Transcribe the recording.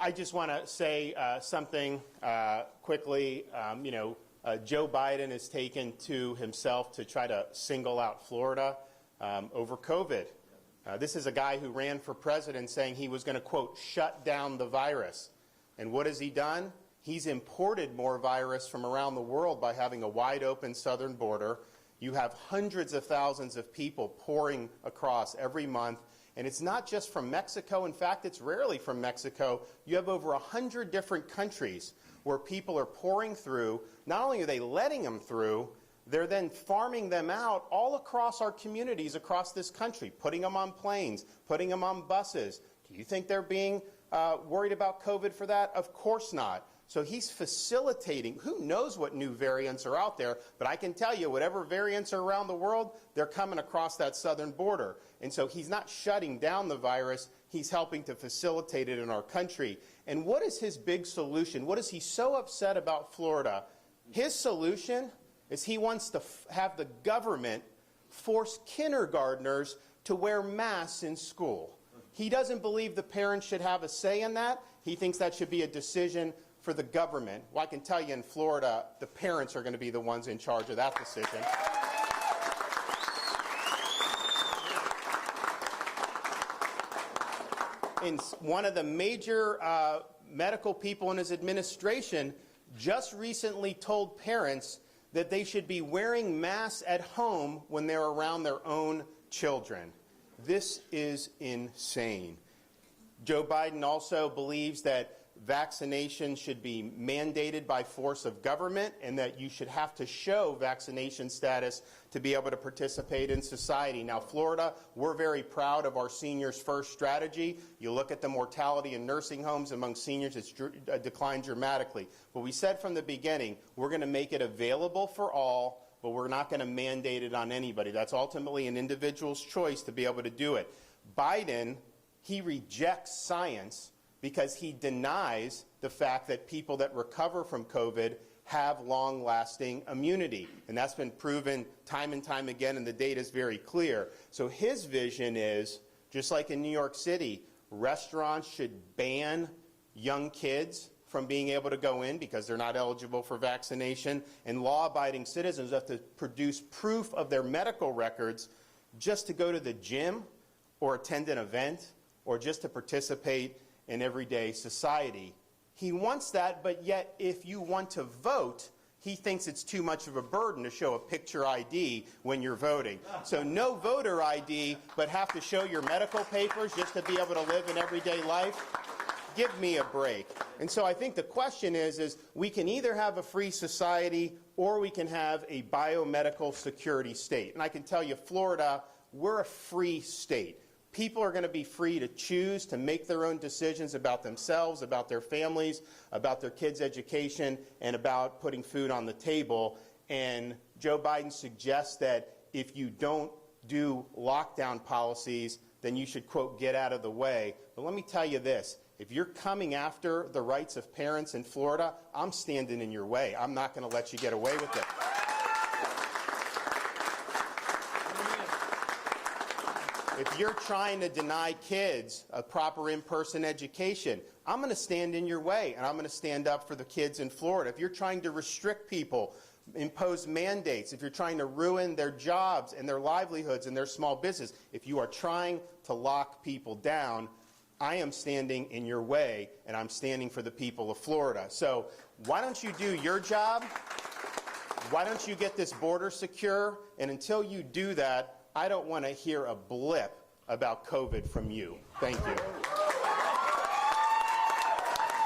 I just want to say something quickly. Joe Biden has taken to himself to try to single out Florida over COVID. This is a guy who ran for president saying he was going to, quote, shut down the virus. And what has he done? He's imported more virus from around the world by having a wide open southern border. You have hundreds of thousands of people pouring across every month. And it's not just from Mexico. In fact, it's rarely from Mexico. You have over 100 different countries where people are pouring through. Not only are they letting them through, they're then farming them out all across our communities across this country, putting them on planes, putting them on buses. Do you think they're being worried about COVID for that? Of course not. So he's facilitating. Who knows what new variants are out there, but I can tell you whatever variants are around the world, they're coming across that southern border. And so he's not shutting down the virus, he's helping to facilitate it in our country. And what is his big solution? What is he so upset about Florida? His solution is he wants to have the government force kindergartners to wear masks in school. He doesn't believe the parents should have a say in that. He thinks that should be a decision for the government. Well, I can tell you in Florida, the parents are going to be the ones in charge of that decision. And one of the major medical people in his administration just recently told parents that they should be wearing masks at home when they're around their own children. This is insane. Joe Biden also believes that vaccination should be mandated by force of government and that you should have to show vaccination status to be able to participate in society. Now, Florida, we're very proud of our Seniors First strategy. You look at the mortality in nursing homes among seniors, it's declined dramatically. But we said from the beginning, we're going to make it available for all, but we're not going to mandate it on anybody. That's ultimately an individual's choice to be able to do it. Biden, he rejects science because he denies the fact that people that recover from COVID have long-lasting immunity. And that's been proven time and time again, and the data is very clear. So his vision is, just like in New York City, restaurants should ban young kids from being able to go in because they're not eligible for vaccination, and law-abiding citizens have to produce proof of their medical records just to go to the gym or attend an event or just to participate in everyday society. He wants that, but yet if you want to vote, he thinks it's too much of a burden to show a picture ID when you're voting. So no voter ID, but have to show your medical papers just to be able to live in everyday life? Give me a break. And so I think the question is we can either have a free society or we can have a biomedical security state. And I can tell you, Florida, we're a free state. People are going to be free to choose to make their own decisions about themselves, about their families, about their kids' education, and about putting food on the table. And Joe Biden suggests that if you don't do lockdown policies, then you should, quote, get out of the way. But let me tell you this. If you're coming after the rights of parents in Florida, I'm standing in your way. I'm not going to let you get away with it. If you're trying to deny kids a proper in-person education, I'm going to stand in your way, and I'm going to stand up for the kids in Florida. If you're trying to restrict people, impose mandates, if you're trying to ruin their jobs and their livelihoods and their small business, if you are trying to lock people down, I am standing in your way, and I'm standing for the people of Florida. So why don't you do your job? Why don't you get this border secure? And until you do that, I don't want to hear a blip about COVID from you. Thank you.